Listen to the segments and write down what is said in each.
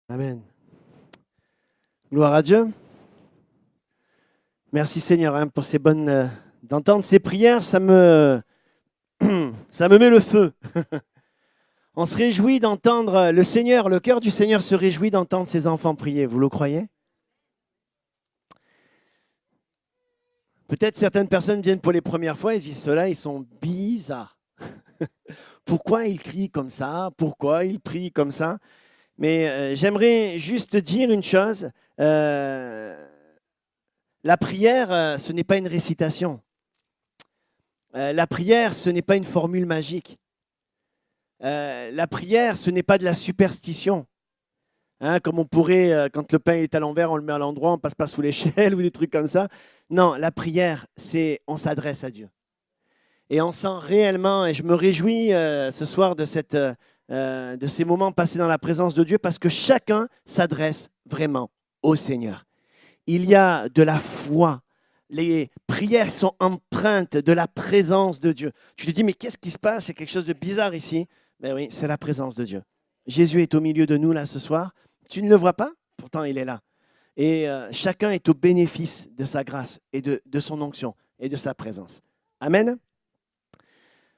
Amen. Gloire à Dieu. Merci Seigneur pour ces bonnes d'entendre ces prières, ça me met le feu. On se réjouit d'entendre le Seigneur, le cœur du Seigneur se réjouit d'entendre ses enfants prier. Vous le croyez? Peut-être certaines personnes viennent pour les premières fois et disent ceux-là, ils sont bizarres. Pourquoi ils crient comme ça? Pourquoi ils prient comme ça? Mais j'aimerais juste dire une chose. La prière, ce n'est pas une récitation. La prière, ce n'est pas une formule magique. La prière, ce n'est pas de la superstition. Hein, comme on pourrait, quand le pain est à l'envers, on le met à l'endroit, on ne passe pas sous l'échelle ou des trucs comme ça. Non, la prière, c'est on s'adresse à Dieu. Et on sent réellement, et je me réjouis ce soir de ces moments passés dans la présence de Dieu parce que chacun s'adresse vraiment au Seigneur. Il y a de la foi. Les prières sont empreintes de la présence de Dieu. Tu te dis, mais qu'est-ce qui se passe? C'est quelque chose de bizarre ici. Ben oui, c'est la présence de Dieu. Jésus est au milieu de nous là ce soir. Tu ne le vois pas? Pourtant, il est là. Et chacun est au bénéfice de sa grâce et de son onction et de sa présence. Amen.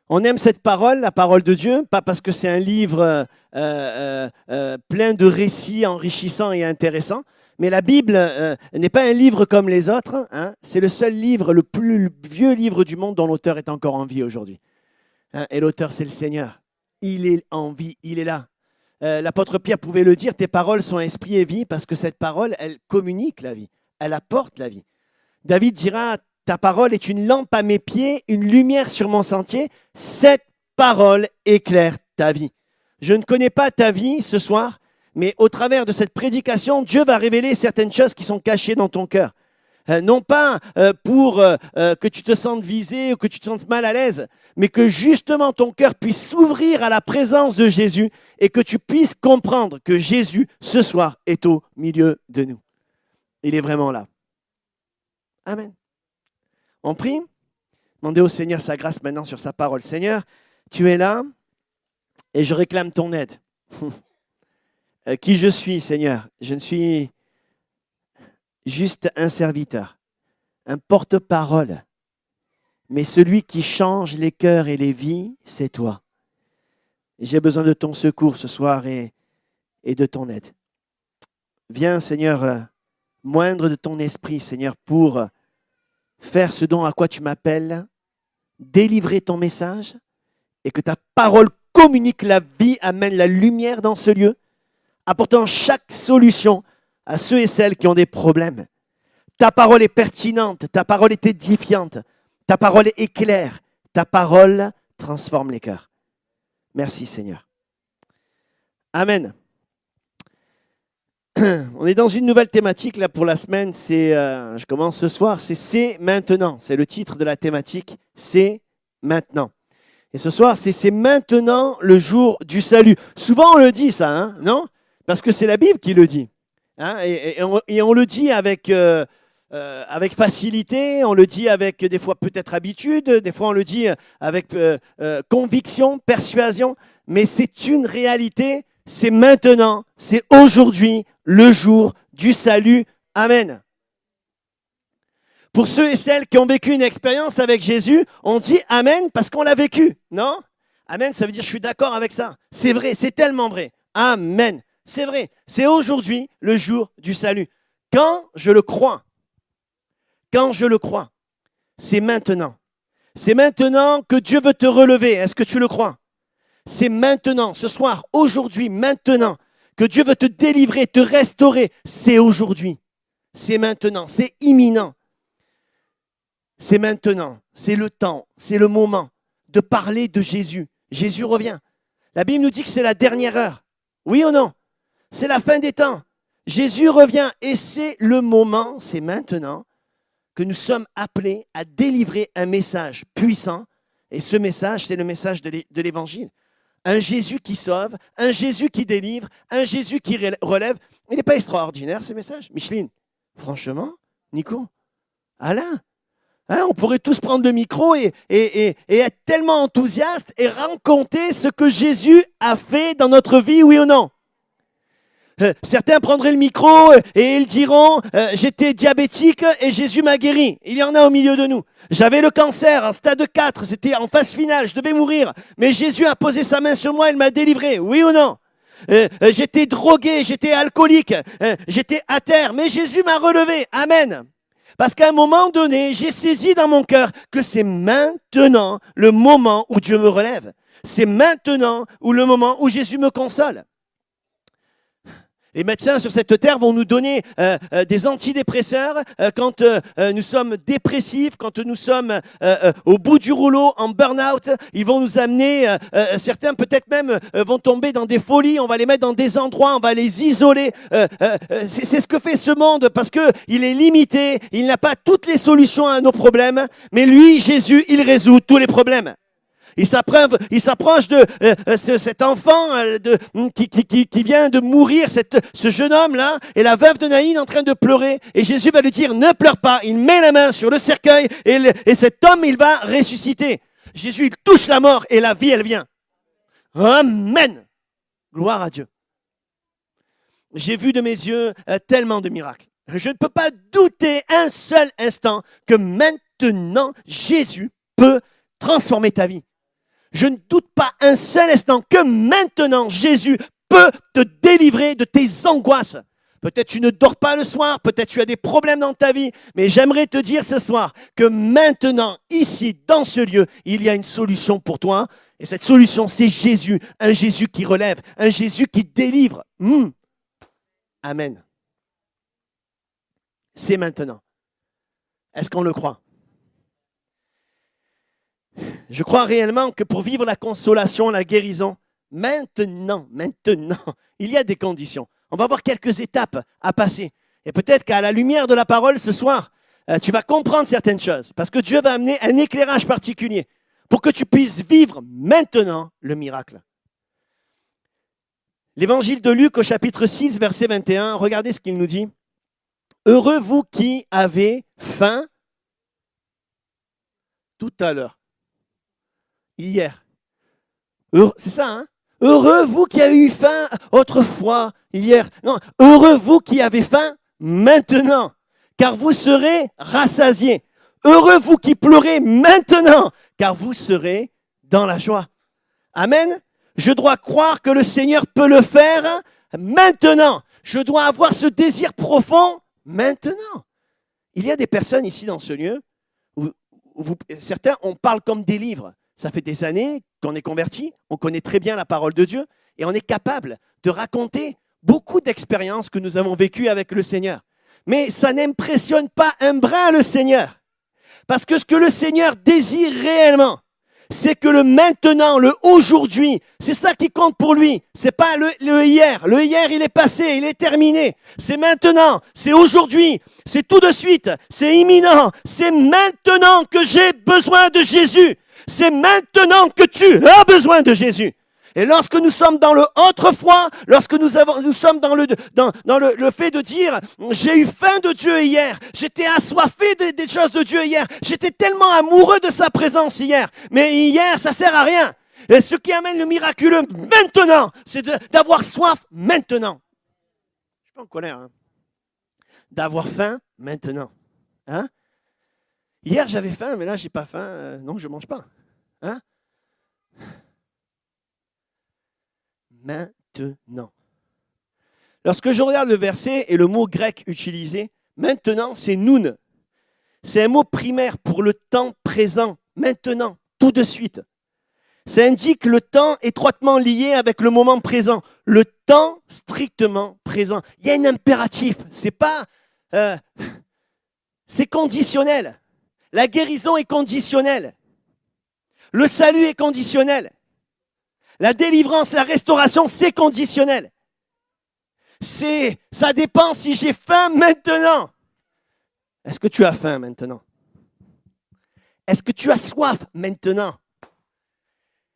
On aime cette parole, la parole de Dieu, pas parce que c'est un livre plein de récits enrichissants et intéressants, mais la Bible n'est pas un livre comme les autres. Hein. C'est le seul livre, le plus vieux livre du monde dont l'auteur est encore en vie aujourd'hui. Hein. Et l'auteur, c'est le Seigneur. Il est en vie, il est là. L'apôtre Pierre pouvait le dire, tes paroles sont esprit et vie, parce que cette parole, elle communique la vie, elle apporte la vie. David dira, ta parole est une lampe à mes pieds, une lumière sur mon sentier. Cette parole éclaire ta vie. Je ne connais pas ta vie ce soir, mais au travers de cette prédication, Dieu va révéler certaines choses qui sont cachées dans ton cœur. Non pas pour que tu te sentes visé ou que tu te sentes mal à l'aise, mais que justement ton cœur puisse s'ouvrir à la présence de Jésus et que tu puisses comprendre que Jésus, ce soir, est au milieu de nous. Il est vraiment là. Amen. On prie. Demandez au Seigneur sa grâce maintenant sur sa parole. Seigneur, tu es là et je réclame ton aide. Qui je suis, Seigneur? Je ne suis juste un serviteur, un porte-parole. Mais celui qui change les cœurs et les vies, c'est toi. J'ai besoin de ton secours ce soir et de ton aide. Viens, Seigneur, moindre de ton esprit, Seigneur, pour faire ce dont à quoi tu m'appelles, délivrer ton message et que ta parole communique la vie, amène la lumière dans ce lieu, apportant chaque solution à ceux et celles qui ont des problèmes. Ta parole est pertinente, ta parole est édifiante, ta parole éclaire, ta parole transforme les cœurs. Merci Seigneur. Amen. On est dans une nouvelle thématique là pour la semaine. Je commence ce soir. C'est maintenant. C'est le titre de la thématique. C'est maintenant. Et ce soir, c'est maintenant le jour du salut. Souvent on le dit ça, hein, non? Parce que c'est la Bible qui le dit. Hein, et on le dit avec facilité, on le dit avec des fois peut-être habitude, des fois on le dit avec conviction, persuasion, mais c'est une réalité, c'est maintenant, c'est aujourd'hui le jour du salut. Amen. Pour ceux et celles qui ont vécu une expérience avec Jésus, on dit Amen parce qu'on l'a vécu, non? Amen, ça veut dire je suis d'accord avec ça. C'est vrai, c'est tellement vrai. Amen. C'est vrai, c'est aujourd'hui le jour du salut. Quand je le crois, c'est maintenant. C'est maintenant que Dieu veut te relever. Est-ce que tu le crois? C'est maintenant, ce soir, aujourd'hui, maintenant, que Dieu veut te délivrer, te restaurer. C'est aujourd'hui. C'est maintenant, c'est imminent. C'est maintenant, c'est le temps, c'est le moment de parler de Jésus. Jésus revient. La Bible nous dit que c'est la dernière heure. Oui ou non? C'est la fin des temps. Jésus revient et c'est le moment, c'est maintenant, que nous sommes appelés à délivrer un message puissant. Et ce message, c'est le message de l'Évangile. Un Jésus qui sauve, un Jésus qui délivre, un Jésus qui relève. Il n'est pas extraordinaire ce message, Micheline? Franchement, Nico, Alain, hein, on pourrait tous prendre le micro et être tellement enthousiaste et raconter ce que Jésus a fait dans notre vie, oui ou non? Certains prendraient le micro et ils diront j'étais diabétique et Jésus m'a guéri. Il y en a au milieu de nous. J'avais le cancer en stade 4, c'était en phase finale, je devais mourir. Mais Jésus a posé sa main sur moi, il m'a délivré. Oui ou non? J'étais drogué, j'étais alcoolique, j'étais à terre, mais Jésus m'a relevé. Amen. Parce qu'à un moment donné, j'ai saisi dans mon cœur que c'est maintenant le moment où Dieu me relève. C'est maintenant ou le moment où Jésus me console. Les médecins sur cette terre vont nous donner des antidépresseurs quand nous sommes dépressifs, quand nous sommes au bout du rouleau, en burn-out. Ils vont nous amener, certains peut-être même vont tomber dans des folies, on va les mettre dans des endroits, on va les isoler. C'est ce que fait ce monde parce qu'il est limité, il n'a pas toutes les solutions à nos problèmes, mais lui, Jésus, il résout tous les problèmes. Il s'approche de cet enfant qui vient de mourir, ce jeune homme-là, et la veuve de Naïn en train de pleurer. Et Jésus va lui dire, ne pleure pas. Il met la main sur le cercueil et cet homme, il va ressusciter. Jésus, il touche la mort et la vie, elle vient. Amen. Gloire à Dieu. J'ai vu de mes yeux tellement de miracles. Je ne peux pas douter un seul instant que maintenant, Jésus peut transformer ta vie. Je ne doute pas un seul instant que maintenant, Jésus peut te délivrer de tes angoisses. Peut-être tu ne dors pas le soir, peut-être tu as des problèmes dans ta vie, mais j'aimerais te dire ce soir que maintenant, ici, dans ce lieu, il y a une solution pour toi. Et cette solution, c'est Jésus, un Jésus qui relève, un Jésus qui délivre. Amen. C'est maintenant. Est-ce qu'on le croit? Je crois réellement que pour vivre la consolation, la guérison, maintenant, il y a des conditions. On va voir quelques étapes à passer. Et peut-être qu'à la lumière de la parole ce soir, tu vas comprendre certaines choses. Parce que Dieu va amener un éclairage particulier pour que tu puisses vivre maintenant le miracle. L'évangile de Luc au chapitre 6, verset 21, regardez ce qu'il nous dit. Heureux vous qui avez faim tout à l'heure. Hier. C'est ça, hein? Heureux vous qui avez eu faim autrefois, hier. Non, heureux vous qui avez faim maintenant, car vous serez rassasiés. Heureux vous qui pleurez maintenant, car vous serez dans la joie. Amen. Je dois croire que le Seigneur peut le faire maintenant. Je dois avoir ce désir profond maintenant. Il y a des personnes ici dans ce lieu où certains, on parle comme des livres. Ça fait des années qu'on est convertis, on connaît très bien la parole de Dieu et on est capable de raconter beaucoup d'expériences que nous avons vécues avec le Seigneur. Mais ça n'impressionne pas un brin le Seigneur. Parce que ce que le Seigneur désire réellement, c'est que le maintenant, le aujourd'hui, c'est ça qui compte pour lui. C'est pas le hier. Le hier, il est passé, il est terminé. C'est maintenant, c'est aujourd'hui, c'est tout de suite, c'est imminent. C'est maintenant que j'ai besoin de Jésus. C'est maintenant que tu as besoin de Jésus. Et lorsque nous sommes dans le autrefois, lorsque nous sommes dans le fait de dire « J'ai eu faim de Dieu hier, j'étais assoiffé des choses de Dieu hier, j'étais tellement amoureux de sa présence hier, mais hier, ça sert à rien. » Et ce qui amène le miraculeux maintenant, c'est d'avoir soif maintenant. Je suis pas en colère, hein. D'avoir faim maintenant. Hein? Hier, j'avais faim, mais là, j'ai pas faim, donc je mange pas. Hein? Maintenant. Lorsque je regarde le verset et le mot grec utilisé, maintenant, c'est noun. C'est un mot primaire pour le temps présent, maintenant, tout de suite. Ça indique le temps étroitement lié avec le moment présent, le temps strictement présent. Il y a un impératif, c'est pas, c'est conditionnel. La guérison est conditionnelle. Le salut est conditionnel. La délivrance, la restauration, c'est conditionnel. Ça dépend si j'ai faim maintenant. Est-ce que tu as faim maintenant? Est-ce que tu as soif maintenant?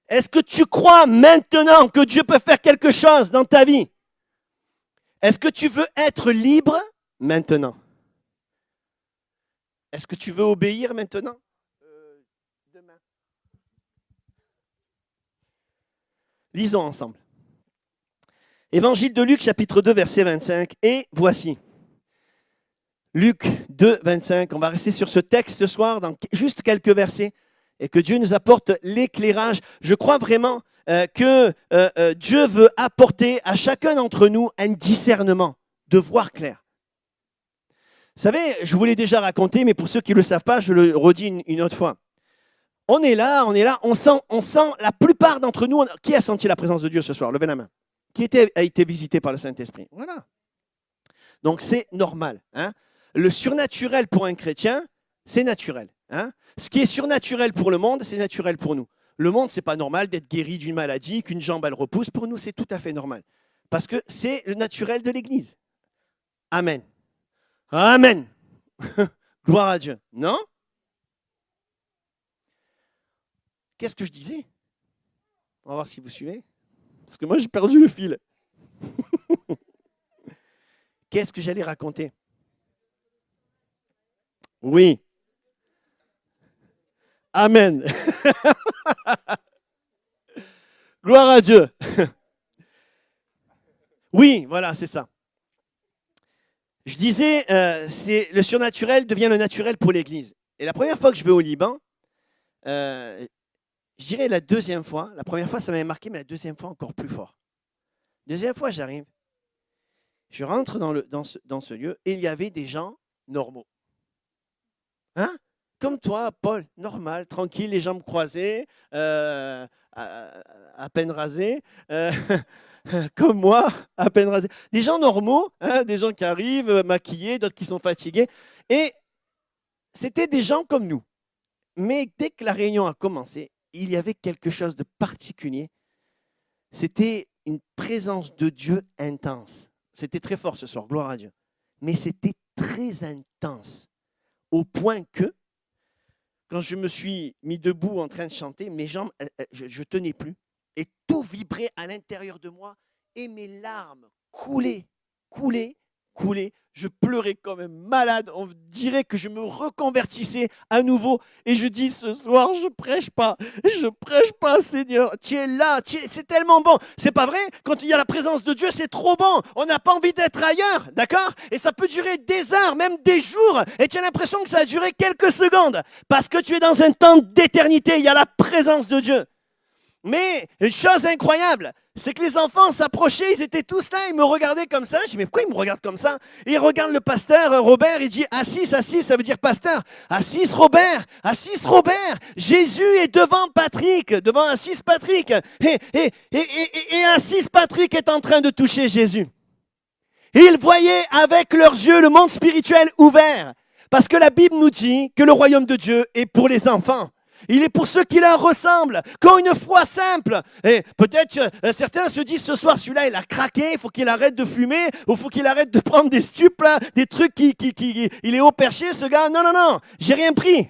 Est-ce que tu crois maintenant que Dieu peut faire quelque chose dans ta vie? Est-ce que tu veux être libre maintenant? Est-ce que tu veux obéir maintenant? Demain. Lisons ensemble. Évangile de Luc, chapitre 2, verset 25. Et voici. Luc 2, 25. On va rester sur ce texte ce soir, dans juste quelques versets, et que Dieu nous apporte l'éclairage. Je crois vraiment que Dieu veut apporter à chacun d'entre nous un discernement, de voir clair. Vous savez, je vous l'ai déjà raconté, mais pour ceux qui ne le savent pas, je le redis une autre fois. On est là, on sent la plupart d'entre nous. Qui a senti la présence de Dieu ce soir? Levez la main. Qui a été visité par le Saint-Esprit? Voilà. Donc c'est normal. Hein? Le surnaturel pour un chrétien, c'est naturel. Hein? Ce qui est surnaturel pour le monde, c'est naturel pour nous. Le monde, ce n'est pas normal d'être guéri d'une maladie, qu'une jambe elle repousse. Pour nous, c'est tout à fait normal. Parce que c'est le naturel de l'Église. Amen. Amen. Gloire à Dieu. Non? Qu'est-ce que je disais? On va voir si vous suivez. Parce que moi, j'ai perdu le fil. Qu'est-ce que j'allais raconter? Oui. Amen. Gloire à Dieu. Oui, voilà, c'est ça. Je disais, le surnaturel devient le naturel pour l'Église. Et la première fois que je vais au Liban, je dirais la deuxième fois, la première fois ça m'avait marqué, mais la deuxième fois encore plus fort. Deuxième fois, j'arrive, je rentre dans ce lieu et il y avait des gens normaux. Hein? Comme toi, Paul, normal, tranquille, les jambes croisées, à peine rasées, comme moi, à peine rasées. Des gens normaux, hein, des gens qui arrivent maquillés, d'autres qui sont fatigués. Et c'était des gens comme nous. Mais dès que la réunion a commencé, il y avait quelque chose de particulier. C'était une présence de Dieu intense. C'était très fort ce soir, gloire à Dieu. Mais c'était très intense, au point que, quand je me suis mis debout en train de chanter, mes jambes, je ne tenais plus. Et tout vibrait à l'intérieur de moi. Et mes larmes coulaient. Je pleurais comme un malade. On dirait que je me reconvertissais à nouveau. Et je dis ce soir, je prêche pas, Seigneur. Tu es là, c'est tellement bon. C'est pas vrai? Quand il y a la présence de Dieu, c'est trop bon. On n'a pas envie d'être ailleurs, d'accord? Et ça peut durer des heures, même des jours. Et tu as l'impression que ça a duré quelques secondes. Parce que tu es dans un temps d'éternité. Il y a la présence de Dieu. Mais une chose incroyable, c'est que les enfants s'approchaient, ils étaient tous là, ils me regardaient comme ça. Je dis, mais pourquoi ils me regardent comme ça? Et ils regardent le pasteur Robert, il dit, assis, ça veut dire pasteur. Assis Robert, Jésus est devant Patrick, devant Assis Patrick. Et Assis Patrick est en train de toucher Jésus. Et ils voyaient avec leurs yeux le monde spirituel ouvert. Parce que la Bible nous dit que le royaume de Dieu est pour les enfants. Il est pour ceux qui leur ressemblent, qui ont une foi simple. Et peut-être certains se disent ce soir, celui-là, il a craqué, il faut qu'il arrête de fumer, ou il faut qu'il arrête de prendre des stupes, là, des trucs il est haut perché, ce gars. Non, j'ai rien pris.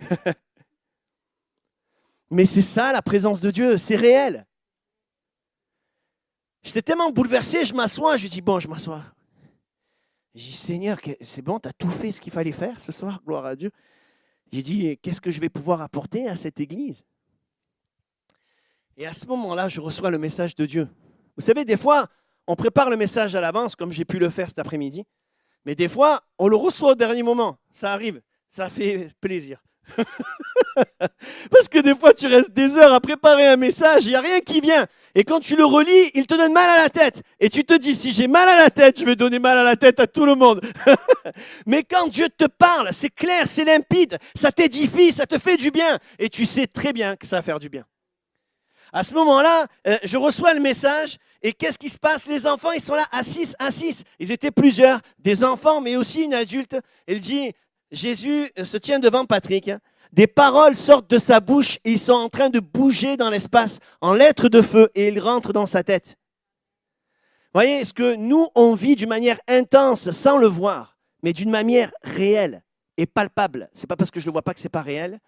Mais c'est ça, la présence de Dieu, c'est réel. J'étais tellement bouleversé, je m'assois, je dis, bon, je m'assois. Je dis, Seigneur, c'est bon, tu as tout fait ce qu'il fallait faire ce soir, gloire à Dieu. J'ai dit, qu'est-ce que je vais pouvoir apporter à cette église? Et à ce moment-là, je reçois le message de Dieu. Vous savez, des fois, on prépare le message à l'avance, comme j'ai pu le faire cet après-midi. Mais des fois, on le reçoit au dernier moment. Ça arrive, ça fait plaisir. Parce que des fois, tu restes des heures à préparer un message, il n'y a rien qui vient. Et quand tu le relis, il te donne mal à la tête. Et tu te dis, si j'ai mal à la tête, je vais donner mal à la tête à tout le monde. Mais quand Dieu te parle, c'est clair, c'est limpide, ça t'édifie, ça te fait du bien. Et tu sais très bien que ça va faire du bien. À ce moment-là, je reçois le message. Et qu'est-ce qui se passe? Les enfants, ils sont là, assis. Ils étaient plusieurs, des enfants, mais aussi une adulte. Elle dit, Jésus se tient devant Patrick. Des paroles sortent de sa bouche et ils sont en train de bouger dans l'espace en lettres de feu et ils rentrent dans sa tête. Vous voyez, ce que nous, on vit d'une manière intense sans le voir, mais d'une manière réelle et palpable. Ce n'est pas parce que je ne le vois pas que ce n'est pas réel.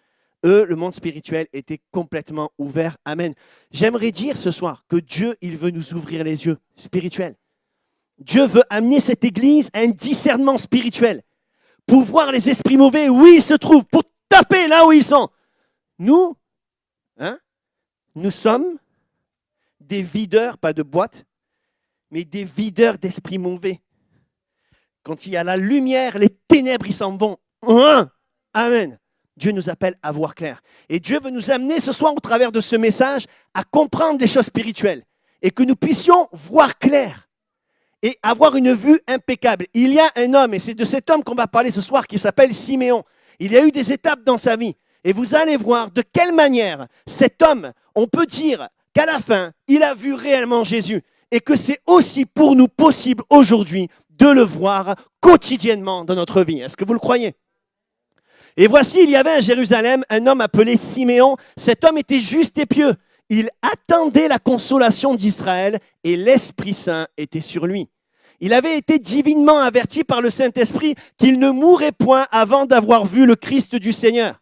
Eux, le monde spirituel était complètement ouvert. Amen. J'aimerais dire ce soir que Dieu, il veut nous ouvrir les yeux spirituels. Dieu veut amener cette église à un discernement spirituel. Pour voir les esprits mauvais où ils se trouvent, pour taper là où ils sont. Nous, nous sommes des videurs, pas de boîtes, mais des videurs d'esprit mauvais. Quand il y a la lumière, les ténèbres, ils s'en vont. Amen. Dieu nous appelle à voir clair. Et Dieu veut nous amener ce soir, au travers de ce message, à comprendre des choses spirituelles et que nous puissions voir clair et avoir une vue impeccable. Il y a un homme, et c'est de cet homme qu'on va parler ce soir, qui s'appelle Siméon. Il y a eu des étapes dans sa vie. Et vous allez voir de quelle manière cet homme, on peut dire qu'à la fin, il a vu réellement Jésus. Et que c'est aussi pour nous possible aujourd'hui de le voir quotidiennement dans notre vie. Est-ce que vous le croyez ? Et voici, il y avait à Jérusalem un homme appelé Siméon. Cet homme était juste et pieux. Il attendait la consolation d'Israël et l'Esprit Saint était sur lui. Il avait été divinement averti par le Saint-Esprit qu'il ne mourrait point avant d'avoir vu le Christ du Seigneur.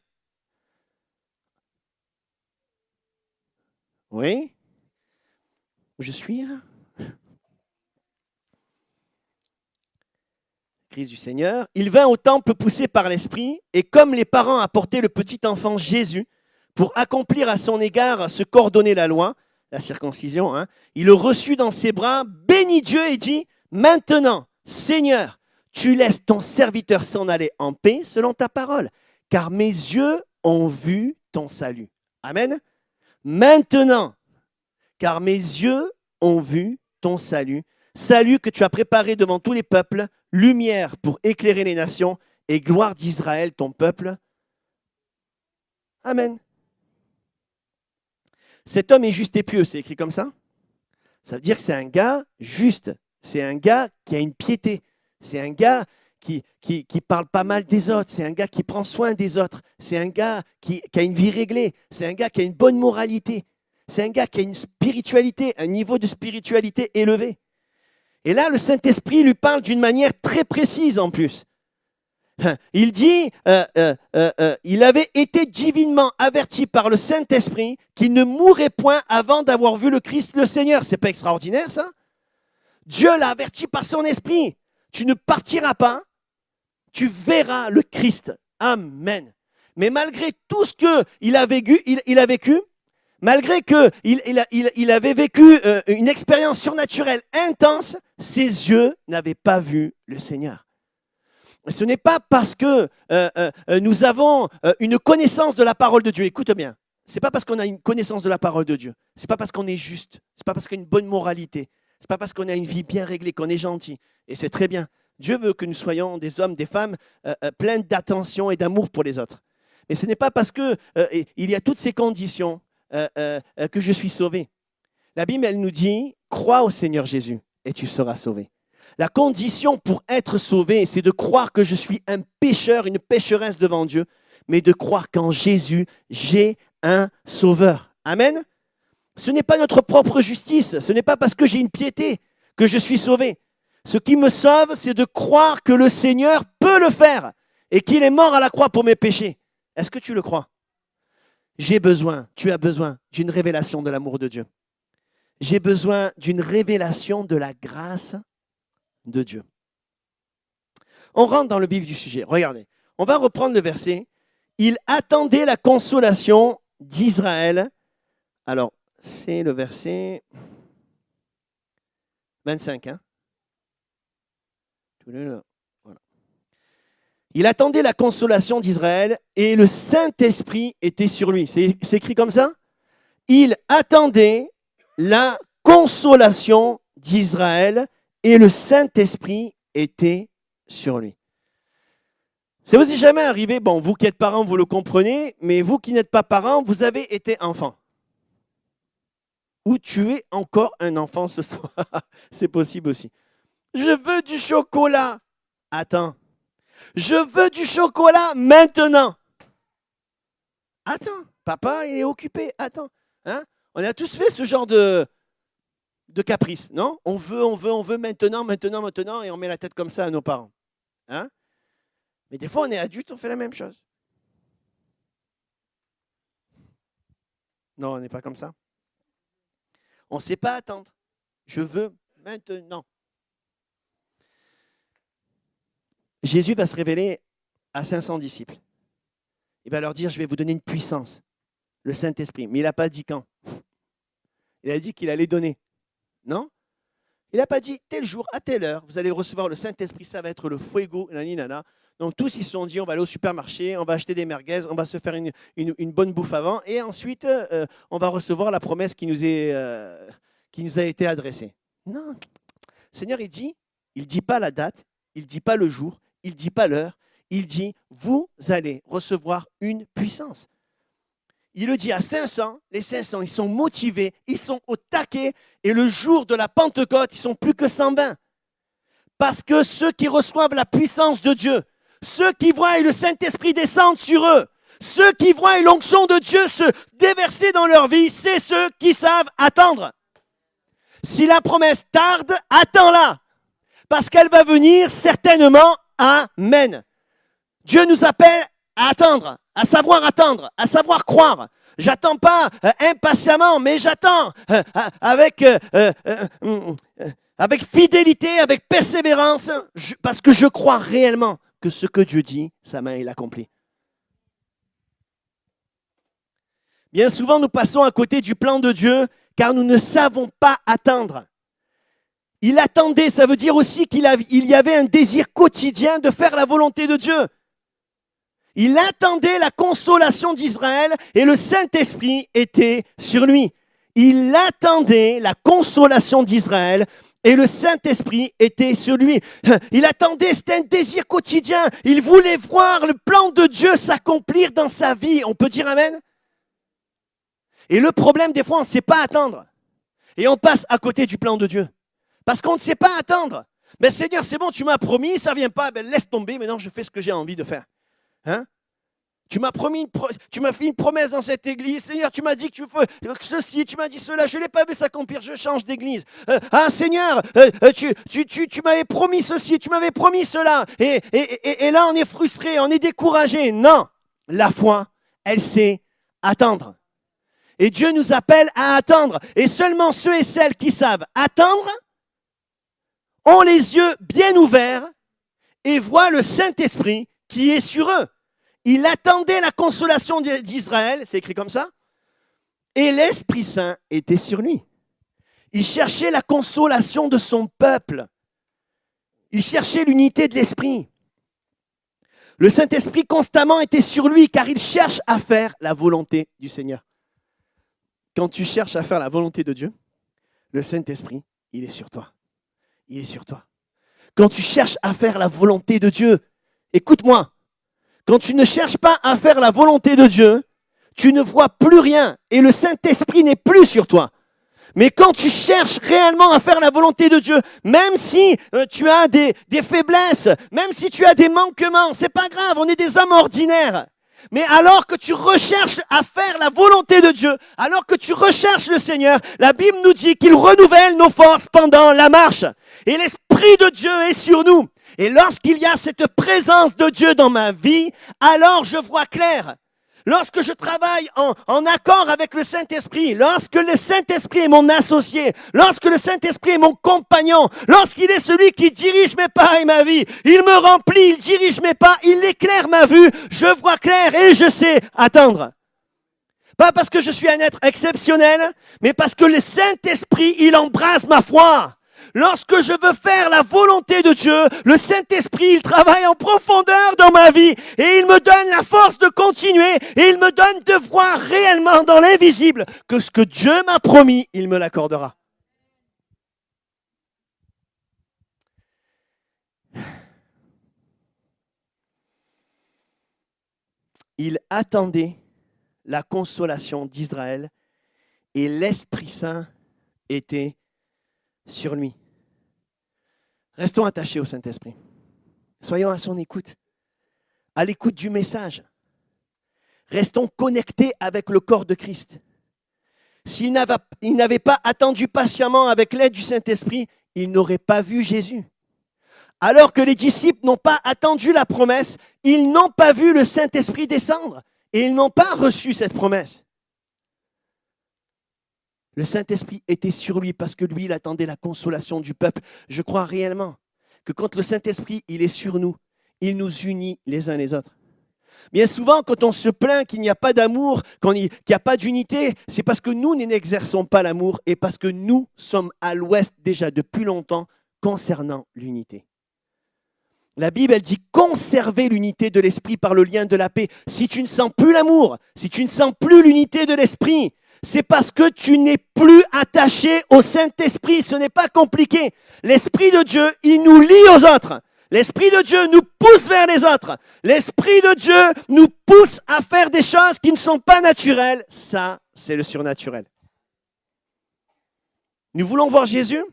Oui ? Je suis là ? Christ du Seigneur. Il vint au temple poussé par l'Esprit, et comme les parents apportaient le petit enfant Jésus pour accomplir à son égard ce qu'ordonnait la loi, la circoncision, il le reçut dans ses bras, bénit Dieu et dit, « Maintenant, Seigneur, tu laisses ton serviteur s'en aller en paix selon ta parole, car mes yeux ont vu ton salut. » Amen. Maintenant, car mes yeux ont vu ton salut, salut que tu as préparé devant tous les peuples, lumière pour éclairer les nations et gloire d'Israël, ton peuple. Amen. Cet homme est juste et pieux, c'est écrit comme ça. Ça veut dire que c'est un gars juste. C'est un gars qui a une piété. C'est un gars qui parle pas mal des autres. C'est un gars qui prend soin des autres. C'est un gars qui a une vie réglée. C'est un gars qui a une bonne moralité. C'est un gars qui a une spiritualité, un niveau de spiritualité élevé. Et là, le Saint-Esprit lui parle d'une manière très précise en plus. Il dit, il avait été divinement averti par le Saint-Esprit qu'il ne mourrait point avant d'avoir vu le Christ le Seigneur. C'est pas extraordinaire ça ? Dieu l'a averti par son esprit. Tu ne partiras pas, tu verras le Christ. Amen. Mais malgré tout ce qu'il a vécu, malgré qu'il avait vécu une expérience surnaturelle intense, ses yeux n'avaient pas vu le Seigneur. Ce n'est pas parce que nous avons une connaissance de la parole de Dieu. Écoute bien, ce n'est pas parce qu'on a une connaissance de la parole de Dieu. Ce n'est pas parce qu'on est juste. Ce n'est pas parce qu'on a une bonne moralité. Ce n'est pas parce qu'on a une vie bien réglée, qu'on est gentil. Et c'est très bien. Dieu veut que nous soyons des hommes, des femmes pleins d'attention et d'amour pour les autres. Mais ce n'est pas parce qu'il y a toutes ces conditions que je suis sauvé. La Bible, elle nous dit, crois au Seigneur Jésus et tu seras sauvé. La condition pour être sauvé, c'est de croire que je suis un pécheur, une pécheresse devant Dieu, mais de croire qu'en Jésus, j'ai un sauveur. Amen. Ce n'est pas notre propre justice, ce n'est pas parce que j'ai une piété que je suis sauvé. Ce qui me sauve, c'est de croire que le Seigneur peut le faire et qu'il est mort à la croix pour mes péchés. Est-ce que tu le crois ? Tu as besoin d'une révélation de l'amour de Dieu. J'ai besoin d'une révélation de la grâce de Dieu. On rentre dans le vif du sujet. Regardez, on va reprendre le verset. Il attendait la consolation d'Israël. Alors, c'est le verset 25. Voilà. Il attendait la consolation d'Israël et le Saint-Esprit était sur lui. C'est écrit comme ça. Il attendait la consolation d'Israël et le Saint-Esprit était sur lui. Ça vous est jamais arrivé, bon, vous qui êtes parents, vous le comprenez, mais vous qui n'êtes pas parents, vous avez été enfant. Ou tu es encore un enfant ce soir. C'est possible aussi. Je veux du chocolat. Attends. Je veux du chocolat maintenant. Attends. Papa, il est occupé. Attends. On a tous fait ce genre de caprice, non ? On veut maintenant, et on met la tête comme ça à nos parents. Mais des fois, on est adulte, on fait la même chose. Non, on n'est pas comme ça. On ne sait pas attendre. Je veux maintenant. Jésus va se révéler à 500 disciples. Il va leur dire, je vais vous donner une puissance, le Saint-Esprit. Mais il n'a pas dit quand. Il a dit qu'il allait donner. Non ? Il n'a pas dit tel jour, à telle heure, vous allez recevoir le Saint-Esprit, ça va être le fuego, nanana. Donc tous ils se sont dit, on va aller au supermarché, on va acheter des merguez, on va se faire une bonne bouffe avant, et ensuite on va recevoir la promesse qui nous a été adressée. Non, le Seigneur il dit pas la date, il dit pas le jour, il dit pas l'heure, il dit, vous allez recevoir une puissance. Il le dit à 500, les 500, ils sont motivés, ils sont au taquet, et le jour de la Pentecôte, ils sont plus que 120. Parce que ceux qui reçoivent la puissance de Dieu, ceux qui voient le Saint-Esprit descendre sur eux, ceux qui voient l'onction de Dieu se déverser dans leur vie, c'est ceux qui savent attendre. Si la promesse tarde, attends-la, parce qu'elle va venir certainement. Amen. Dieu nous appelle à attendre, à savoir croire. J'attends pas impatiemment, mais j'attends avec fidélité, avec persévérance, parce que je crois réellement que ce que Dieu dit, sa main il l'accomplit. Bien souvent, nous passons à côté du plan de Dieu, car nous ne savons pas attendre. Il attendait, ça veut dire aussi qu'il y avait un désir quotidien de faire la volonté de Dieu. Il attendait la consolation d'Israël et le Saint-Esprit était sur lui. Il attendait la consolation d'Israël et le Saint-Esprit était sur lui. Il attendait, c'était un désir quotidien. Il voulait voir le plan de Dieu s'accomplir dans sa vie. On peut dire Amen? Et le problème, des fois, on ne sait pas attendre. Et on passe à côté du plan de Dieu. Parce qu'on ne sait pas attendre. Mais Seigneur, c'est bon, tu m'as promis, ça ne vient pas, ben laisse tomber, maintenant je fais ce que j'ai envie de faire. Hein? Tu m'as fait une promesse dans cette église. Seigneur, tu m'as dit que tu fais ceci, tu m'as dit cela. Je ne l'ai pas vu s'accomplir, je change d'église. Seigneur, tu m'avais promis ceci, tu m'avais promis cela. Et là, on est frustré, on est découragé. Non, la foi, elle sait attendre. Et Dieu nous appelle à attendre. Et seulement ceux et celles qui savent attendre ont les yeux bien ouverts et voient le Saint-Esprit qui est sur eux. Il attendait la consolation d'Israël, c'est écrit comme ça, et l'Esprit Saint était sur lui. Il cherchait la consolation de son peuple. Il cherchait l'unité de l'Esprit. Le Saint-Esprit constamment était sur lui car il cherche à faire la volonté du Seigneur. Quand tu cherches à faire la volonté de Dieu, le Saint-Esprit, il est sur toi. Il est sur toi. Quand tu cherches à faire la volonté de Dieu, écoute-moi, quand tu ne cherches pas à faire la volonté de Dieu, tu ne vois plus rien et le Saint-Esprit n'est plus sur toi. Mais quand tu cherches réellement à faire la volonté de Dieu, même si tu as des faiblesses, même si tu as des manquements, c'est pas grave, on est des hommes ordinaires. Mais alors que tu recherches à faire la volonté de Dieu, alors que tu recherches le Seigneur, la Bible nous dit qu'il renouvelle nos forces pendant la marche. Et l'Esprit de Dieu est sur nous. Et lorsqu'il y a cette présence de Dieu dans ma vie, alors je vois clair. Lorsque je travaille en accord avec le Saint-Esprit, lorsque le Saint-Esprit est mon associé, lorsque le Saint-Esprit est mon compagnon, lorsqu'il est celui qui dirige mes pas et ma vie, il me remplit, il dirige mes pas, il éclaire ma vue, je vois clair et je sais attendre. Pas parce que je suis un être exceptionnel, mais parce que le Saint-Esprit, il embrase ma foi. Lorsque je veux faire la volonté de Dieu, le Saint-Esprit, il travaille en profondeur dans ma vie et il me donne la force de continuer et il me donne de voir réellement dans l'invisible que ce que Dieu m'a promis, il me l'accordera. Il attendait la consolation d'Israël et l'Esprit Saint était sur lui. Restons attachés au Saint-Esprit. Soyons à son écoute, à l'écoute du message. Restons connectés avec le corps de Christ. S'il n'avait pas attendu patiemment avec l'aide du Saint-Esprit, il n'aurait pas vu Jésus. Alors que les disciples n'ont pas attendu la promesse, ils n'ont pas vu le Saint-Esprit descendre et ils n'ont pas reçu cette promesse. Le Saint-Esprit était sur lui parce que lui, il attendait la consolation du peuple. Je crois réellement que quand le Saint-Esprit, il est sur nous, il nous unit les uns les autres. Bien souvent, quand on se plaint qu'il n'y a pas d'amour, qu'il n'y a pas d'unité, c'est parce que nous n'exerçons pas l'amour et parce que nous sommes à l'ouest déjà depuis longtemps concernant l'unité. La Bible, elle dit conserver l'unité de l'esprit par le lien de la paix. Si tu ne sens plus l'amour, si tu ne sens plus l'unité de l'esprit, c'est parce que tu n'es plus attaché au Saint-Esprit. Ce n'est pas compliqué. L'Esprit de Dieu, il nous lie aux autres. L'Esprit de Dieu nous pousse vers les autres. L'Esprit de Dieu nous pousse à faire des choses qui ne sont pas naturelles. Ça, c'est le surnaturel. Nous voulons voir Jésus.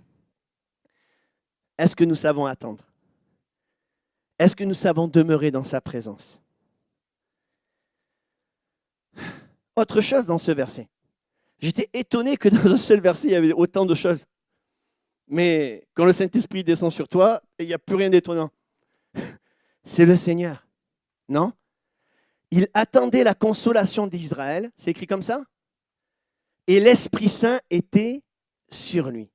Est-ce que nous savons attendre? Est-ce que nous savons demeurer dans sa présence? Autre chose dans ce verset. J'étais étonné que dans un seul verset, il y avait autant de choses. Mais quand le Saint-Esprit descend sur toi, il n'y a plus rien d'étonnant. C'est le Seigneur, non? Il attendait la consolation d'Israël, c'est écrit comme ça? Et l'Esprit Saint était sur lui.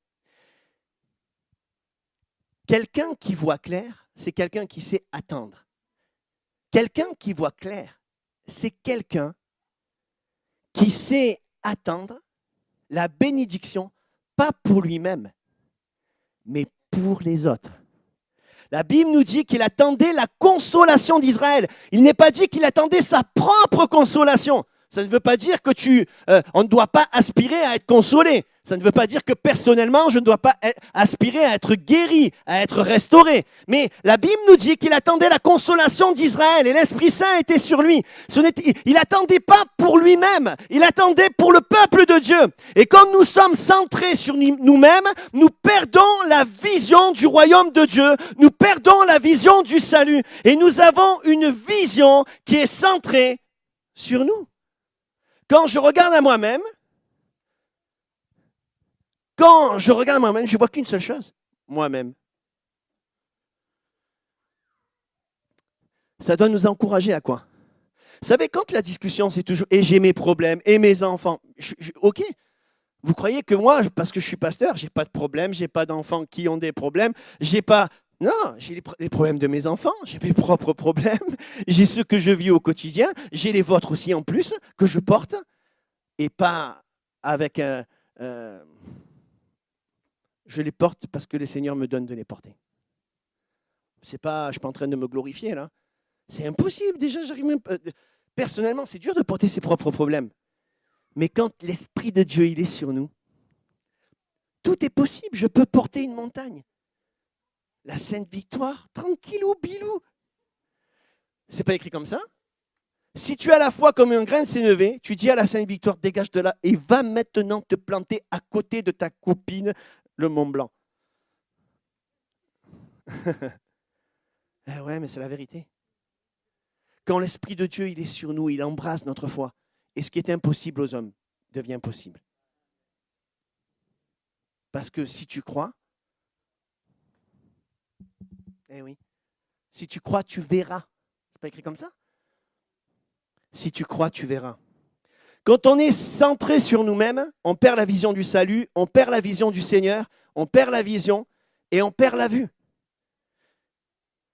Quelqu'un qui voit clair, c'est quelqu'un qui sait attendre. Quelqu'un qui voit clair, c'est quelqu'un qui sait attendre la bénédiction, pas pour lui-même, mais pour les autres. La Bible nous dit qu'il attendait la consolation d'Israël. Il n'est pas dit qu'il attendait sa propre consolation. Ça ne veut pas dire que on ne doit pas aspirer à être consolé. Ça ne veut pas dire que personnellement, je ne dois pas aspirer à être guéri, à être restauré. Mais la Bible nous dit qu'il attendait la consolation d'Israël et l'Esprit Saint était sur lui. Il n'attendait pas pour lui-même, il attendait pour le peuple de Dieu. Et quand nous sommes centrés sur nous-mêmes, nous perdons la vision du royaume de Dieu, nous perdons la vision du salut. Et nous avons une vision qui est centrée sur nous. Quand je regarde à moi-même, je vois qu'une seule chose, moi-même. Ça doit nous encourager à quoi? Vous savez, quand la discussion, c'est toujours « et j'ai mes problèmes, et mes enfants », ok, vous croyez que moi, parce que je suis pasteur, j'ai pas de problème, j'ai pas d'enfants qui ont des problèmes, non, j'ai les problèmes de mes enfants, j'ai mes propres problèmes, j'ai ceux que je vis au quotidien, j'ai les vôtres aussi en plus, que je porte, et pas avec un... je les porte parce que le Seigneur me donne de les porter. Je ne suis pas en train de me glorifier là. C'est impossible, déjà, j'arrive même pas. Personnellement, c'est dur de porter ses propres problèmes. Mais quand l'Esprit de Dieu, il est sur nous, tout est possible. Je peux porter une montagne. La Sainte Victoire, tranquillou, bilou. C'est pas écrit comme ça. Si tu as la foi comme un grain de sénévé, tu dis à la Sainte Victoire, dégage de là et va maintenant te planter à côté de ta copine, le Mont Blanc. Eh ouais, mais c'est la vérité. Quand l'Esprit de Dieu, il est sur nous, il embrasse notre foi. Et ce qui est impossible aux hommes devient possible. Parce que si tu crois, eh oui, si tu crois, tu verras. C'est pas écrit comme ça? Si tu crois, tu verras. Quand on est centré sur nous-mêmes, on perd la vision du salut, on perd la vision du Seigneur, on perd la vision et on perd la vue.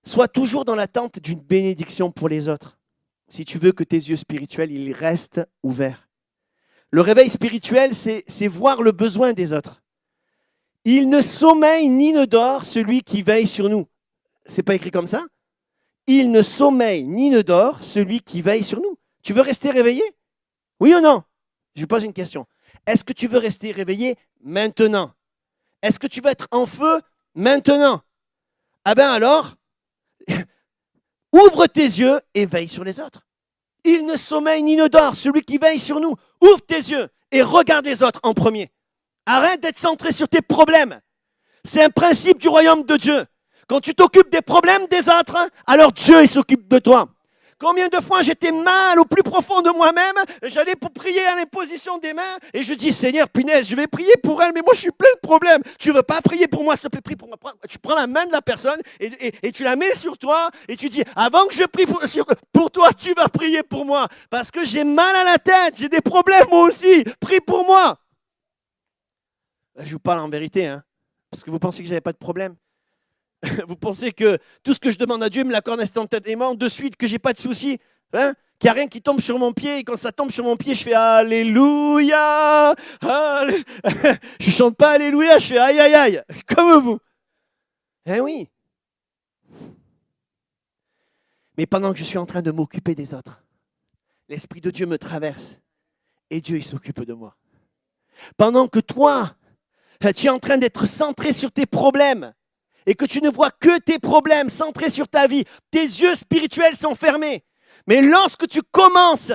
Sois toujours dans l'attente d'une bénédiction pour les autres. Si tu veux que tes yeux spirituels, ils restent ouverts. Le réveil spirituel, c'est voir le besoin des autres. Il ne sommeille ni ne dort celui qui veille sur nous. C'est pas écrit comme ça? Il ne sommeille ni ne dort celui qui veille sur nous. Tu veux rester réveillé? Oui ou non? Je pose une question. Est-ce que tu veux rester réveillé maintenant? Est-ce que tu veux être en feu maintenant? Ah ben alors, ouvre tes yeux et veille sur les autres. Il ne sommeille ni ne dort, celui qui veille sur nous. Ouvre tes yeux et regarde les autres en premier. Arrête d'être centré sur tes problèmes. C'est un principe du royaume de Dieu. Quand tu t'occupes des problèmes des autres, alors Dieu il s'occupe de toi. Combien de fois j'étais mal au plus profond de moi-même, j'allais pour prier à l'imposition des mains et je dis Seigneur, punaise, je vais prier pour elle, mais moi je suis plein de problèmes. Tu ne veux pas prier pour moi, s'il te plaît, prie pour moi. Tu prends la main de la personne et tu la mets sur toi et tu dis avant que je prie pour toi, tu vas prier pour moi parce que j'ai mal à la tête, j'ai des problèmes moi aussi, prie pour moi. Là, je vous parle en vérité, hein, parce que vous pensez que je n'avais pas de problème. Vous pensez que tout ce que je demande à Dieu me l'accorde instantanément, de suite, que je n'ai pas de soucis? Hein? Qu'il n'y a rien qui tombe sur mon pied, et quand ça tombe sur mon pied, je fais Alléluia. Je ne chante pas Alléluia, je fais aïe aïe aïe, comme vous. Eh oui. Mais pendant que je suis en train de m'occuper des autres, l'Esprit de Dieu me traverse et Dieu, il s'occupe de moi. Pendant que toi, tu es en train d'être centré sur tes problèmes et que tu ne vois que tes problèmes centrés sur ta vie, tes yeux spirituels sont fermés. Mais lorsque tu commences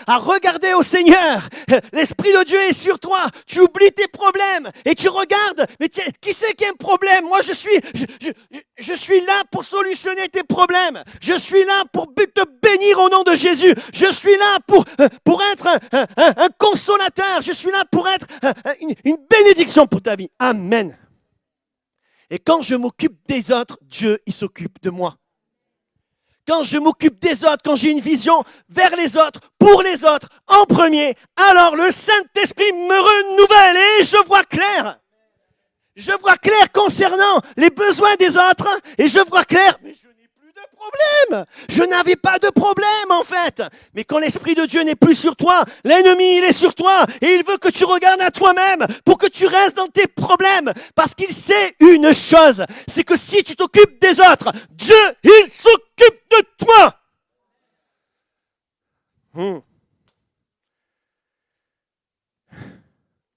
à regarder au Seigneur, l'Esprit de Dieu est sur toi, tu oublies tes problèmes et tu regardes, mais qui c'est qui a un problème? Moi, je suis là pour solutionner tes problèmes. Je suis là pour te bénir au nom de Jésus. Je suis là pour être un consolateur. Je suis là pour être une bénédiction pour ta vie. Amen. Et quand je m'occupe des autres, Dieu, il s'occupe de moi. Quand je m'occupe des autres, quand j'ai une vision vers les autres, pour les autres, en premier, alors le Saint-Esprit me renouvelle et je vois clair. Je vois clair concernant les besoins des autres et je vois clair, mais je n'ai plus de problème. Je n'avais pas de problème en fait. Mais quand l'Esprit de Dieu n'est plus sur toi, l'ennemi il est sur toi et il veut que tu regardes à toi-même pour que tu restes dans tes problèmes. Parce qu'il sait une chose, c'est que si tu t'occupes des autres, Dieu, il s'occupe de toi.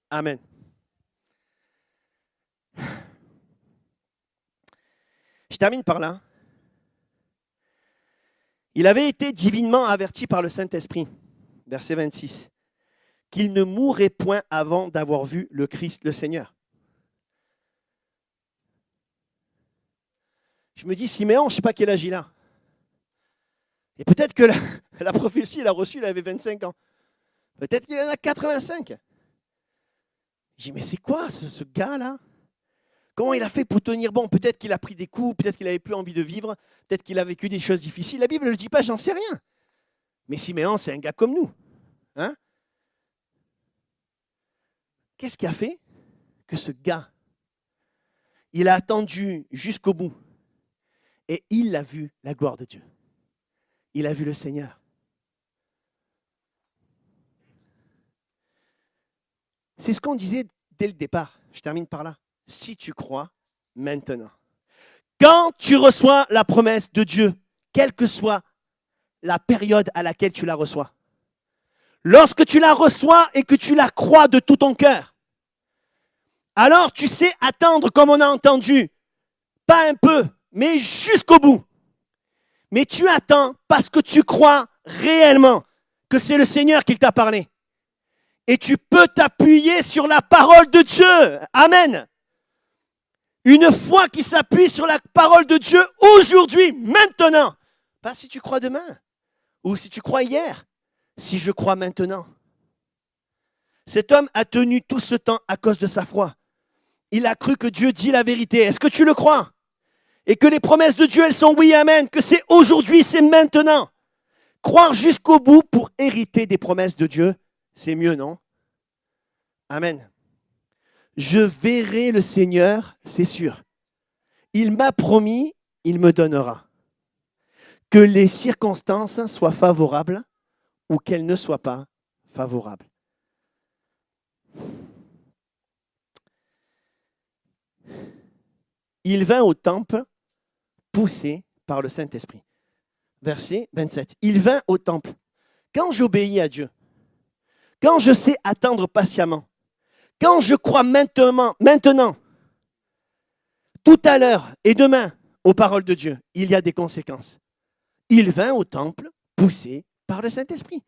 Amen. Je termine par là. Il avait été divinement averti par le Saint-Esprit, verset 26, qu'il ne mourrait point avant d'avoir vu le Christ, le Seigneur. Je me dis, Siméon, je ne sais pas quel âge il a. Et peut-être que la prophétie, il a reçu, il avait 25 ans. Peut-être qu'il en a 85. Je dis, mais c'est quoi ce gars-là? Comment il a fait pour tenir bon? Peut-être qu'il a pris des coups, peut-être qu'il n'avait plus envie de vivre, peut-être qu'il a vécu des choses difficiles. La Bible ne le dit pas, j'en sais rien. Mais Siméon, c'est un gars comme nous. Hein? Qu'est-ce qui a fait que ce gars, il a attendu jusqu'au bout et il a vu la gloire de Dieu. Il a vu le Seigneur. C'est ce qu'on disait dès le départ. Je termine par là. Si tu crois maintenant. Quand tu reçois la promesse de Dieu, quelle que soit la période à laquelle tu la reçois, lorsque tu la reçois et que tu la crois de tout ton cœur, alors tu sais attendre comme on a entendu, pas un peu, mais jusqu'au bout. Mais tu attends parce que tu crois réellement que c'est le Seigneur qui t'a parlé. Et tu peux t'appuyer sur la parole de Dieu. Amen. Une foi qui s'appuie sur la parole de Dieu aujourd'hui, maintenant. Pas si tu crois demain ou si tu crois hier. Si je crois maintenant. Cet homme a tenu tout ce temps à cause de sa foi. Il a cru que Dieu dit la vérité. Est-ce que tu le crois? Et que les promesses de Dieu, elles sont oui, amen. Que c'est aujourd'hui, c'est maintenant. Croire jusqu'au bout pour hériter des promesses de Dieu, c'est mieux, non? Amen. Je verrai le Seigneur, c'est sûr. Il m'a promis, il me donnera. Que les circonstances soient favorables ou qu'elles ne soient pas favorables. Il vint au temple poussé par le Saint-Esprit. Verset 27. Il vint au temple. Quand j'obéis à Dieu, quand je sais attendre patiemment, quand je crois maintenant, tout à l'heure et demain aux paroles de Dieu, il y a des conséquences. Il vint au temple poussé par le Saint-Esprit.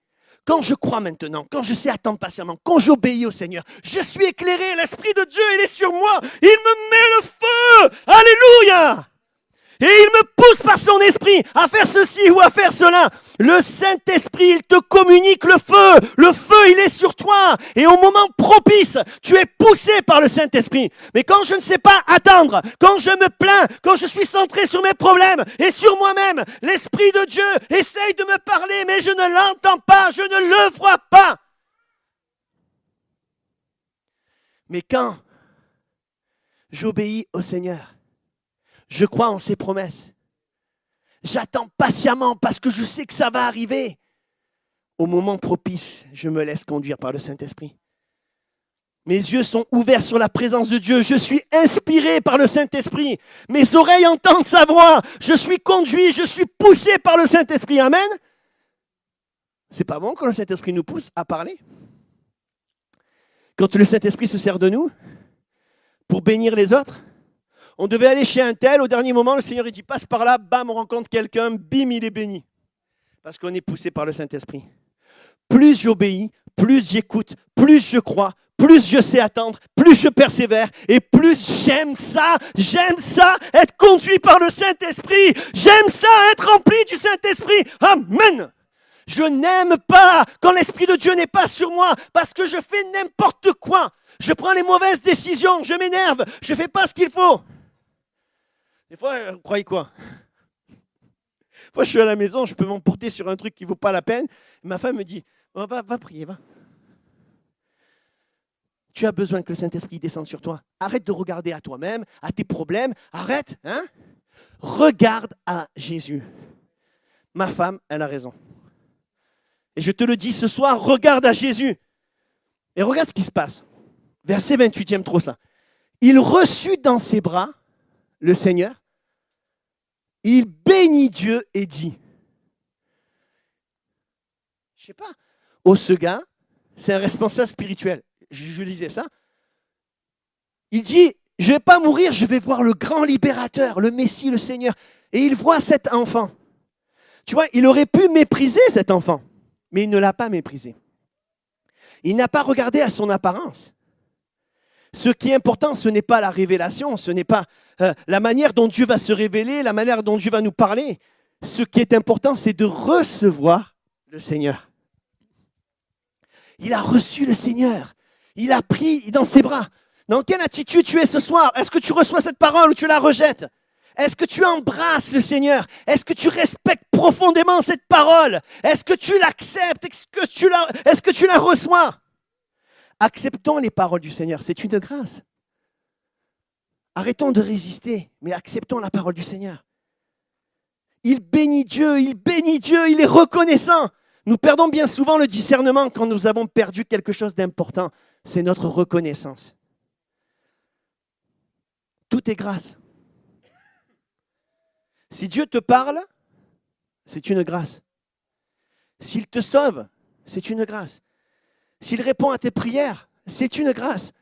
Quand je crois maintenant, quand je sais attendre patiemment, quand j'obéis au Seigneur, je suis éclairé, l'Esprit de Dieu, il est sur moi, il me met le feu. Alléluia! Et il me pousse par son esprit à faire ceci ou à faire cela. Le Saint-Esprit, il te communique le feu. Le feu, il est sur toi. Et au moment propice, tu es poussé par le Saint-Esprit. Mais quand je ne sais pas attendre, quand je me plains, quand je suis centré sur mes problèmes et sur moi-même, l'Esprit de Dieu essaye de me parler, mais je ne l'entends pas, je ne le vois pas. Mais quand j'obéis au Seigneur, je crois en ses promesses. J'attends patiemment parce que je sais que ça va arriver. Au moment propice, je me laisse conduire par le Saint-Esprit. Mes yeux sont ouverts sur la présence de Dieu. Je suis inspiré par le Saint-Esprit. Mes oreilles entendent sa voix. Je suis conduit, je suis poussé par le Saint-Esprit. Amen. C'est pas bon quand le Saint-Esprit nous pousse à parler. Quand le Saint-Esprit se sert de nous pour bénir les autres, on devait aller chez un tel. Au dernier moment, le Seigneur il dit passe par là, bam, on rencontre quelqu'un, bim, il est béni. Parce qu'on est poussé par le Saint-Esprit. Plus j'obéis, plus j'écoute, plus je crois, plus je sais attendre, plus je persévère et plus j'aime ça, être conduit par le Saint-Esprit, j'aime ça, être rempli du Saint-Esprit. Amen. Je n'aime pas quand l'Esprit de Dieu n'est pas sur moi parce que je fais n'importe quoi. Je prends les mauvaises décisions, je m'énerve, je ne fais pas ce qu'il faut. Des fois, vous croyez quoi? Moi, je suis à la maison, je peux m'emporter sur un truc qui ne vaut pas la peine. Ma femme me dit, oh, va prier, va. Tu as besoin que le Saint-Esprit descende sur toi. Arrête de regarder à toi-même, à tes problèmes. Arrête, hein? Regarde à Jésus. Ma femme, elle a raison. Et je te le dis ce soir, regarde à Jésus. Et regarde ce qui se passe. Verset 28, j'aime trop ça. Il reçut dans ses bras le Seigneur. Il bénit Dieu et dit. Je ne sais pas. Oh, ce gars, c'est un responsable spirituel. Je lisais ça. Il dit, je ne vais pas mourir, je vais voir le grand libérateur, le Messie, le Seigneur. Et il voit cet enfant. Tu vois, il aurait pu mépriser cet enfant, mais il ne l'a pas méprisé. Il n'a pas regardé à son apparence. Ce qui est important, ce n'est pas la révélation, ce n'est pas la manière dont Dieu va se révéler, la manière dont Dieu va nous parler. Ce qui est important, c'est de recevoir le Seigneur. Il a reçu le Seigneur. Il a pris dans ses bras. Dans quelle attitude tu es ce soir? Est-ce que tu reçois cette parole ou tu la rejettes? Est-ce que tu embrasses le Seigneur? Est-ce que tu respectes profondément cette parole? Est-ce que tu l'acceptes? Est-ce que tu la reçois? Acceptons les paroles du Seigneur. C'est une grâce. Arrêtons de résister, mais acceptons la parole du Seigneur. Il bénit Dieu, il est reconnaissant. Nous perdons bien souvent le discernement quand nous avons perdu quelque chose d'important. C'est notre reconnaissance. Tout est grâce. Si Dieu te parle, c'est une grâce. S'il te sauve, c'est une grâce. S'il répond à tes prières, c'est une grâce.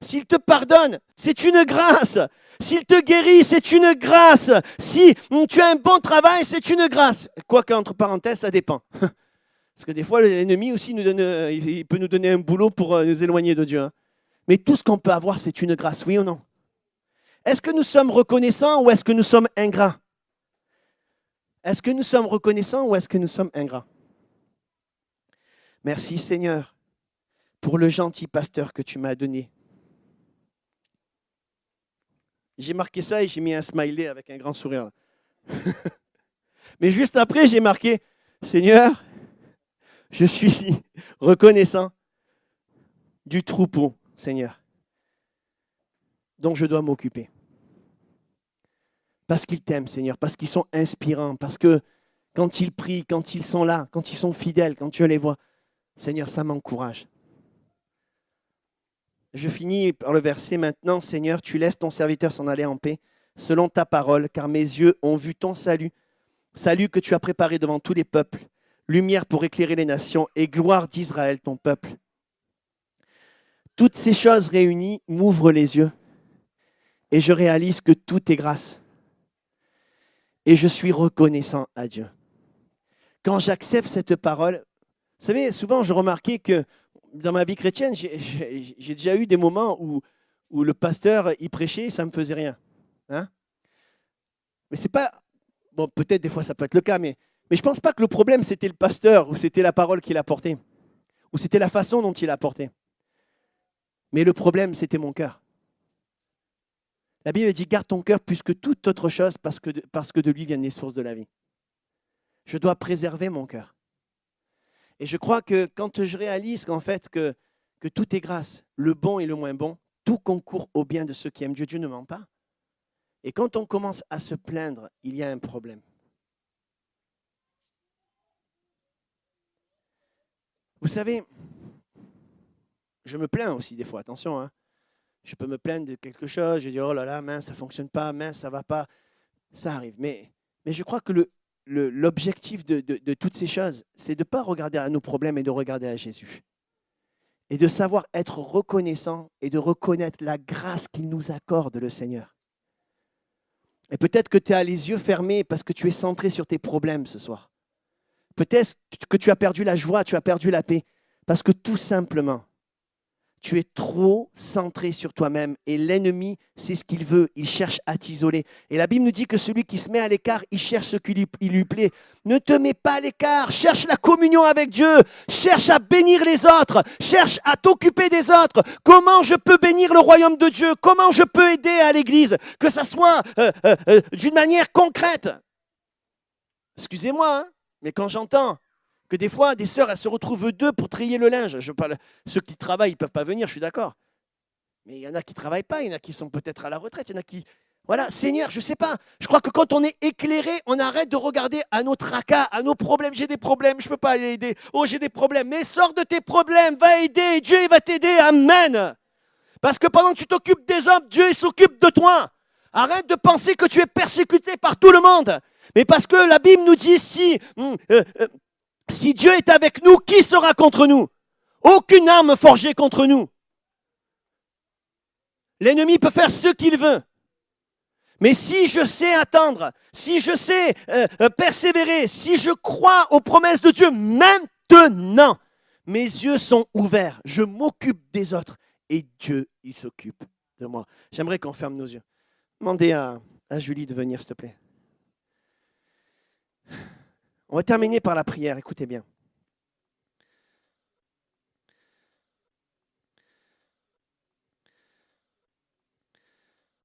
S'il te pardonne, c'est une grâce. S'il te guérit, c'est une grâce. Si tu as un bon travail, c'est une grâce. Quoique, entre parenthèses, ça dépend. Parce que des fois, l'ennemi aussi il peut nous donner un boulot pour nous éloigner de Dieu. Mais tout ce qu'on peut avoir, c'est une grâce, oui ou non? Est-ce que nous sommes reconnaissants ou est-ce que nous sommes ingrats? Est-ce que nous sommes reconnaissants ou est-ce que nous sommes ingrats? Merci Seigneur pour le gentil pasteur que tu m'as donné. J'ai marqué ça et j'ai mis un smiley avec un grand sourire. Mais juste après, j'ai marqué Seigneur, je suis reconnaissant du troupeau, Seigneur, dont je dois m'occuper. Parce qu'ils t'aiment, Seigneur, parce qu'ils sont inspirants, parce que quand ils prient, quand ils sont là, quand ils sont fidèles, quand tu les vois, Seigneur, ça m'encourage. Je finis par le verset maintenant, Seigneur, tu laisses ton serviteur s'en aller en paix, selon ta parole, car mes yeux ont vu ton salut, salut que tu as préparé devant tous les peuples, lumière pour éclairer les nations et gloire d'Israël, ton peuple. Toutes ces choses réunies m'ouvrent les yeux et je réalise que tout est grâce. Et je suis reconnaissant à Dieu. Quand j'accepte cette parole, vous savez, souvent je remarquais que dans ma vie chrétienne, j'ai déjà eu des moments où le pasteur, il prêchait, ça ne me faisait rien. Hein? Mais c'est pas... Bon, peut-être des fois ça peut être le cas, mais je ne pense pas que le problème c'était le pasteur, ou c'était la parole qu'il apportait, ou c'était la façon dont il apportait. Mais le problème, c'était mon cœur. La Bible dit, garde ton cœur plus que toute autre chose parce que de lui viennent les sources de la vie. Je dois préserver mon cœur. Et je crois que quand je réalise qu'en fait que tout est grâce, le bon et le moins bon, tout concourt au bien de ceux qui aiment Dieu. Dieu ne ment pas. Et quand on commence à se plaindre, il y a un problème. Vous savez, je me plains aussi des fois, attention, hein. Je peux me plaindre de quelque chose, je dis oh là là, mince, ça ne fonctionne pas, mince, ça ne va pas. Ça arrive. Mais je crois que l'objectif de toutes ces choses, c'est de ne pas regarder à nos problèmes et de regarder à Jésus. Et de savoir être reconnaissant et de reconnaître la grâce qu'il nous accorde, le Seigneur. Et peut-être que tu as les yeux fermés parce que tu es centré sur tes problèmes ce soir. Peut-être que tu as perdu la joie, tu as perdu la paix. Parce que tout simplement, tu es trop centré sur toi-même et l'ennemi, c'est ce qu'il veut. Il cherche à t'isoler. Et la Bible nous dit que celui qui se met à l'écart, il cherche ce qui lui plaît. Ne te mets pas à l'écart. Cherche la communion avec Dieu. Cherche à bénir les autres. Cherche à t'occuper des autres. Comment je peux bénir le royaume de Dieu? Comment je peux aider à l'église? Que ça soit d'une manière concrète. Excusez-moi, hein, mais quand j'entends que des fois, des sœurs, elles se retrouvent deux pour trier le linge. Je parle, ceux qui travaillent, ils ne peuvent pas venir, je suis d'accord. Mais il y en a qui ne travaillent pas, il y en a qui sont peut-être à la retraite, il y en a qui... Voilà, Seigneur, je ne sais pas. Je crois que quand on est éclairé, on arrête de regarder à nos tracas, à nos problèmes. J'ai des problèmes, je ne peux pas aller aider. Oh, j'ai des problèmes. Mais sors de tes problèmes, va aider. Dieu il va t'aider. Amen. Parce que pendant que tu t'occupes des hommes, Dieu il s'occupe de toi. Arrête de penser que tu es persécuté par tout le monde. Mais parce que la Bible nous dit si Dieu est avec nous, qui sera contre nous? Aucune arme forgée contre nous. L'ennemi peut faire ce qu'il veut. Mais si je sais attendre, si je sais persévérer, si je crois aux promesses de Dieu maintenant, mes yeux sont ouverts. Je m'occupe des autres et Dieu, il s'occupe de moi. J'aimerais qu'on ferme nos yeux. Demandez à Julie de venir, s'il te plaît. On va terminer par la prière, écoutez bien.